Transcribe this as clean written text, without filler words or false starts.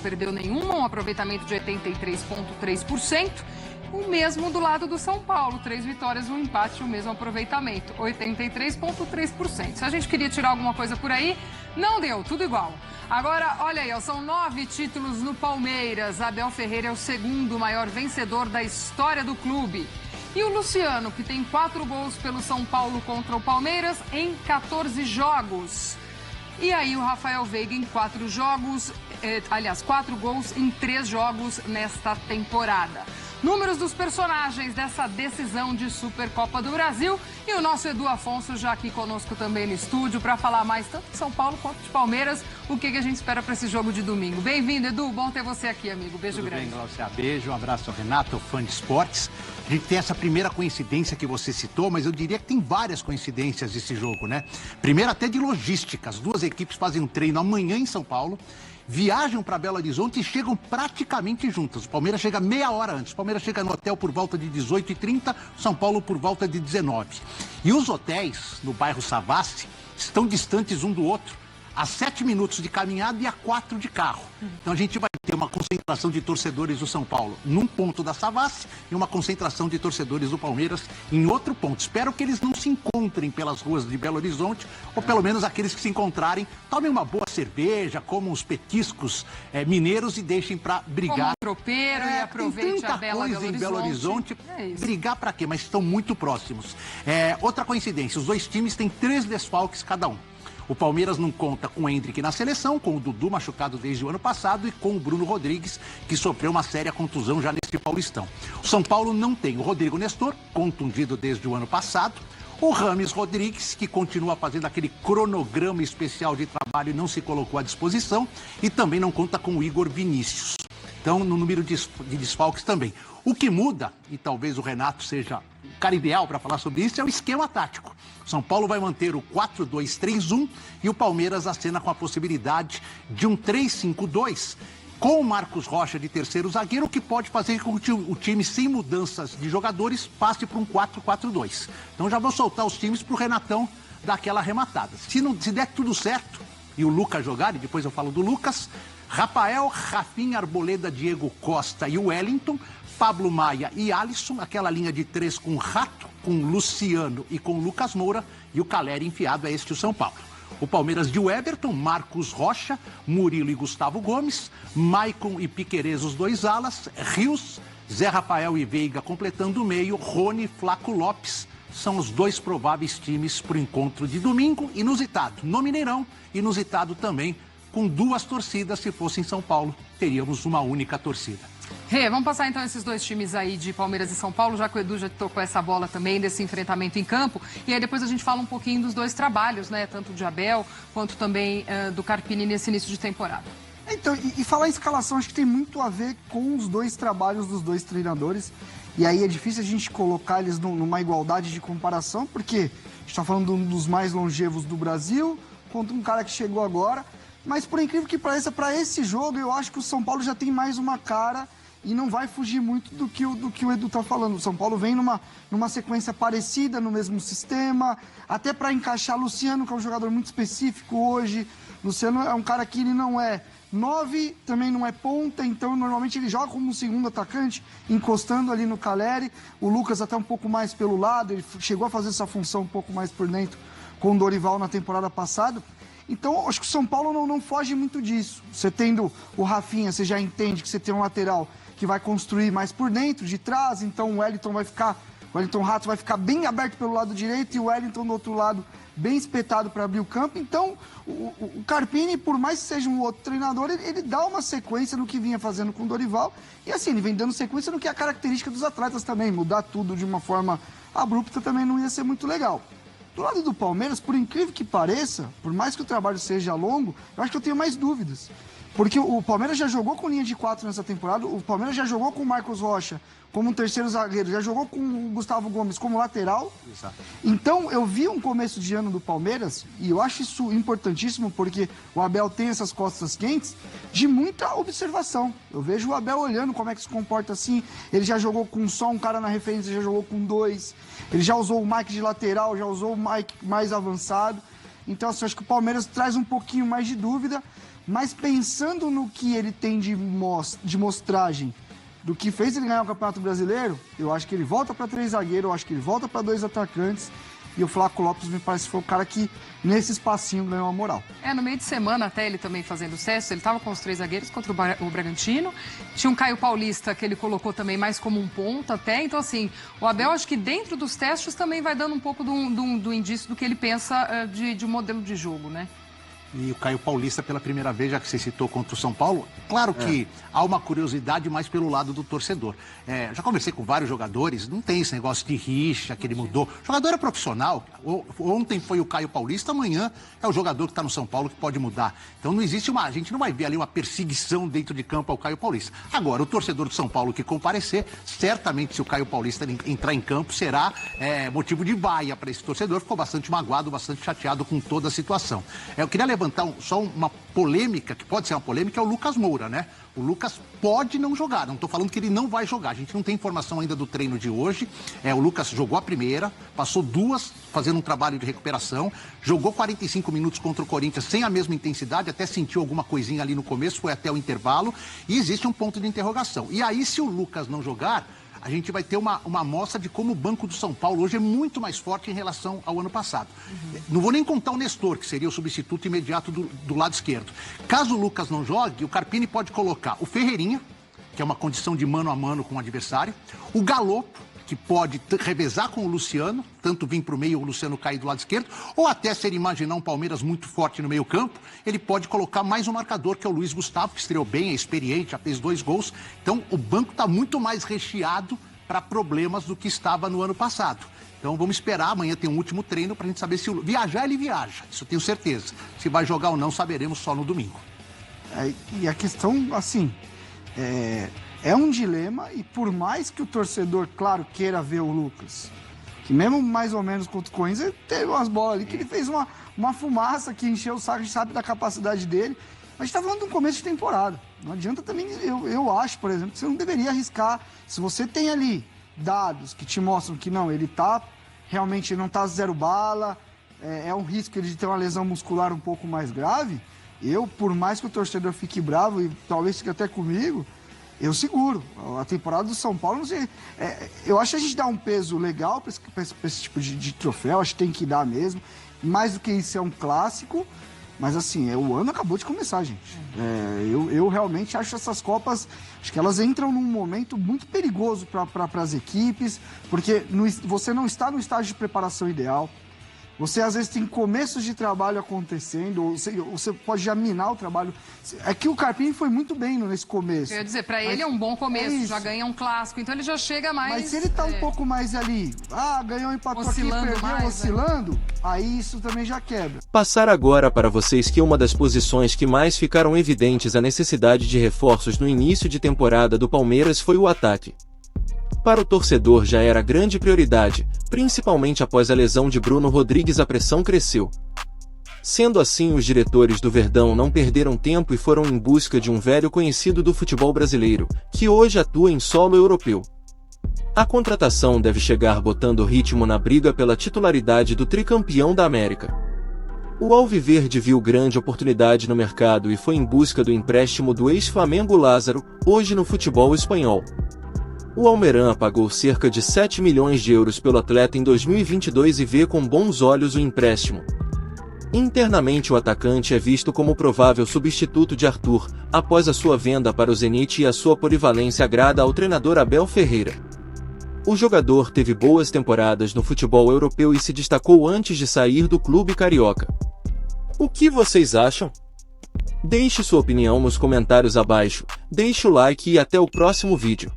perdeu nenhuma, um aproveitamento de 83,3%. O mesmo do lado do São Paulo, 3 vitórias, um empate, o mesmo aproveitamento, 83,3%. Se a gente queria tirar alguma coisa por aí, não deu, tudo igual. Agora, olha aí, são 9 títulos no Palmeiras. Abel Ferreira é o segundo maior vencedor da história do clube. E o Luciano, que tem 4 gols pelo São Paulo contra o Palmeiras em 14 jogos. E aí o Rafael Veiga em 4 jogos, 4 gols em 3 jogos nesta temporada. Números dos personagens dessa decisão de Supercopa do Brasil. E o nosso Edu Afonso já aqui conosco também no estúdio para falar mais tanto de São Paulo quanto de Palmeiras. O que a gente espera para esse jogo de domingo. Bem-vindo, Edu. Bom ter você aqui, amigo. Beijo grande. Tudo bem, Glaucia? Beijo, um abraço ao Renato, fã de esportes. A gente tem essa primeira coincidência que você citou, mas eu diria que tem várias coincidências desse jogo, né? Primeiro até de logística. As duas equipes fazem um treino amanhã em São Paulo, viajam para Belo Horizonte e chegam praticamente juntas. O Palmeiras chega meia hora antes. O Palmeiras chega no hotel por volta de 18h30, São Paulo por volta de 19h. E os hotéis no bairro Savassi estão distantes um do outro a 7 minutos de caminhada e a 4 de carro. Então a gente vai ter uma concentração de torcedores do São Paulo num ponto da Savassi e uma concentração de torcedores do Palmeiras em outro ponto. Espero que eles não se encontrem pelas ruas de Belo Horizonte, ou pelo menos aqueles que se encontrarem, tomem uma boa cerveja, comam os petiscos mineiros e deixem para brigar. Como um tropeiro e aproveite a bela coisa em Belo Horizonte. Brigar para quê? Mas estão muito próximos. Outra coincidência, os dois times têm 3 desfalques cada um. O Palmeiras não conta com o Endrick na seleção, com o Dudu machucado desde o ano passado e com o Bruno Rodrigues, que sofreu uma séria contusão já nesse Paulistão. O São Paulo não tem o Rodrigo Nestor, contundido desde o ano passado. O Rames Rodrigues, que continua fazendo aquele cronograma especial de trabalho e não se colocou à disposição. E também não conta com o Igor Vinícius. Então, no número de desfalques também. O que muda, e talvez o Renato seja o cara ideal para falar sobre isso, é o esquema tático. São Paulo vai manter o 4-2-3-1 e o Palmeiras acena com a possibilidade de um 3-5-2 com o Marcos Rocha de terceiro zagueiro, o que pode fazer com que o time, sem mudanças de jogadores, passe para um 4-4-2. Então já vou soltar os times para o Renatão dar aquela arrematada. Se der tudo certo e o Lucas jogar, e depois eu falo do Lucas, Rafael, Rafinha, Arboleda, Diego Costa e o Wellington, Pablo Maia e Alisson, aquela linha de 3 com Rato, com Luciano e com Lucas Moura, e o Caleri enfiado é o São Paulo. O Palmeiras de Everton, Marcos Rocha, Murilo e Gustavo Gomes, Maicon e Piquerez, os 2 alas, Rios, Zé Rafael e Veiga completando o meio, Rony, Flaco Lopes, são os 2 prováveis times para o encontro de domingo, inusitado no Mineirão, inusitado também com 2 torcidas. Se fosse em São Paulo, teríamos uma única torcida. Vamos passar então esses 2 times aí de Palmeiras e São Paulo, já que o Edu já tocou essa bola também desse enfrentamento em campo. E aí depois a gente fala um pouquinho dos 2 trabalhos, né? Tanto de Abel quanto também do Carpini nesse início de temporada. Então, e falar em escalação, acho que tem muito a ver com os 2 trabalhos dos 2 treinadores. E aí é difícil a gente colocar eles numa igualdade de comparação, porque a gente está falando de um dos mais longevos do Brasil, contra um cara que chegou agora. Mas por incrível que pareça, para esse jogo, eu acho que o São Paulo já tem mais uma cara e não vai fugir muito do que o Edu está falando. O São Paulo vem numa sequência parecida, no mesmo sistema, até para encaixar Luciano, que é um jogador muito específico hoje. Luciano é um cara que ele não é 9, também não é ponta, então normalmente ele joga como um segundo atacante, encostando ali no Caleri. O Lucas até um pouco mais pelo lado, ele chegou a fazer essa função um pouco mais por dentro com o Dorival na temporada passada. Então, acho que o São Paulo não foge muito disso. Você tendo o Rafinha, você já entende que você tem um lateral que vai construir mais por dentro, de trás, então o Wellington Rato vai ficar bem aberto pelo lado direito e o Wellington do outro lado bem espetado para abrir o campo. Então, o Carpini, por mais que seja um outro treinador, ele dá uma sequência no que vinha fazendo com o Dorival. E assim, ele vem dando sequência no que é a característica dos atletas também. Mudar tudo de uma forma abrupta também não ia ser muito legal. Do lado do Palmeiras, por incrível que pareça, por mais que o trabalho seja longo, eu acho que eu tenho mais dúvidas. Porque o Palmeiras já jogou com linha de 4 nessa temporada, o Palmeiras já jogou com o Marcos Rocha como um terceiro zagueiro, já jogou com o Gustavo Gomes como lateral. Exato. Então, eu vi um começo de ano do Palmeiras, e eu acho isso importantíssimo, porque o Abel tem essas costas quentes, de muita observação. Eu vejo o Abel olhando como é que se comporta assim, ele já jogou com só um cara na referência, já jogou com 2, ele já usou o Mike de lateral, já usou o Mike mais avançado. Então, assim, acho que o Palmeiras traz um pouquinho mais de dúvida, mas pensando no que ele tem de mostragem do que fez ele ganhar o Campeonato Brasileiro, eu acho que ele volta para 3 zagueiros, eu acho que ele volta para 2 atacantes. E o Flaco Lopes me parece que foi o cara que, nesse espacinho, ganhou a moral. No meio de semana, até ele também fazendo sucesso, ele estava com os 3 zagueiros contra o Bragantino. Tinha um Caio Paulista que ele colocou também mais como um ponta até. Então, assim, o Abel, acho que dentro dos testes também vai dando um pouco do indício do que ele pensa de modelo de jogo, né? E o Caio Paulista, pela primeira vez, já que você citou contra o São Paulo, claro que há uma curiosidade mais pelo lado do torcedor. Já conversei com vários jogadores, não tem esse negócio de rixa, que ele mudou. O jogador é profissional. Ontem foi o Caio Paulista, amanhã é o jogador que está no São Paulo que pode mudar. Então não existe a gente não vai ver ali uma perseguição dentro de campo ao Caio Paulista. Agora, o torcedor do São Paulo que comparecer, certamente se o Caio Paulista entrar em campo, será motivo de vaia para esse torcedor. Ficou bastante magoado, bastante chateado com toda a situação. Eu queria levantar só uma polêmica, que pode ser uma polêmica, é o Lucas Moura, né? O Lucas pode não jogar, não estou falando que ele não vai jogar, a gente não tem informação ainda do treino de hoje. O Lucas jogou a primeira, passou 2 fazendo um trabalho de recuperação, jogou 45 minutos contra o Corinthians sem a mesma intensidade, até sentiu alguma coisinha ali no começo, foi até o intervalo, e existe um ponto de interrogação. E aí, se o Lucas não jogar, a gente vai ter uma amostra de como o banco do São Paulo hoje é muito mais forte em relação ao ano passado. Não vou nem contar o Nestor, que seria o substituto imediato do lado esquerdo. Caso o Lucas não jogue, o Carpini pode colocar o Ferreirinha, que é uma condição de mano a mano com o adversário, o Galopo, que pode revezar com o Luciano, tanto vir para o meio ou o Luciano cair do lado esquerdo, ou até se ele imaginar um Palmeiras muito forte no meio campo, ele pode colocar mais um marcador, que é o Luiz Gustavo, que estreou bem, é experiente, já fez 2 gols. Então o banco está muito mais recheado para problemas do que estava no ano passado. Então vamos esperar, amanhã tem um último treino para a gente saber se viajar, ele viaja, isso eu tenho certeza. Se vai jogar ou não, saberemos só no domingo. E a questão, assim, é um dilema, e por mais que o torcedor, claro, queira ver o Lucas, que mesmo mais ou menos contra o Corinthians, ele teve umas bolas ali que ele fez uma fumaça que encheu o saco, a gente sabe da capacidade dele, mas a gente tá falando de um começo de temporada. Não adianta também, eu acho, por exemplo, que você não deveria arriscar. Se você tem ali dados que te mostram que não, ele tá, realmente não tá 0 bala, é um risco de ter uma lesão muscular um pouco mais grave, por mais que o torcedor fique bravo, e talvez fique até comigo, eu seguro. A temporada do São Paulo, não sei. Eu acho que a gente dá um peso legal para esse tipo de troféu, acho que tem que dar mesmo. Mais do que isso, é um clássico. Mas assim, o ano acabou de começar, gente. Eu realmente acho essas Copas, acho que elas entram num momento muito perigoso para as equipes, porque você não está no estágio de preparação ideal. Você, às vezes, tem começos de trabalho acontecendo, ou você pode já minar o trabalho. É que o Carpini foi muito bem nesse começo. Eu ia dizer, para ele é um bom começo, já ganha um clássico, então ele já chega mais... Mas se ele tá um pouco mais ali, ganhou, empatou oscilando aqui, perdeu, oscilando, aí isso também já quebra. Passar agora para vocês que uma das posições que mais ficaram evidentes a necessidade de reforços no início de temporada do Palmeiras foi o ataque. Para o torcedor já era grande prioridade, principalmente após a lesão de Bruno Rodrigues, a pressão cresceu. Sendo assim, os diretores do Verdão não perderam tempo e foram em busca de um velho conhecido do futebol brasileiro, que hoje atua em solo europeu. A contratação deve chegar botando ritmo na briga pela titularidade do tricampeão da América. O Alviverde viu grande oportunidade no mercado e foi em busca do empréstimo do ex-Flamengo Lázaro, hoje no futebol espanhol. O Almería pagou cerca de 7 milhões de euros pelo atleta em 2022 e vê com bons olhos o empréstimo. Internamente, o atacante é visto como provável substituto de Arthur, após a sua venda para o Zenit, e a sua polivalência agrada ao treinador Abel Ferreira. O jogador teve boas temporadas no futebol europeu e se destacou antes de sair do clube carioca. O que vocês acham? Deixe sua opinião nos comentários abaixo, deixe o like e até o próximo vídeo.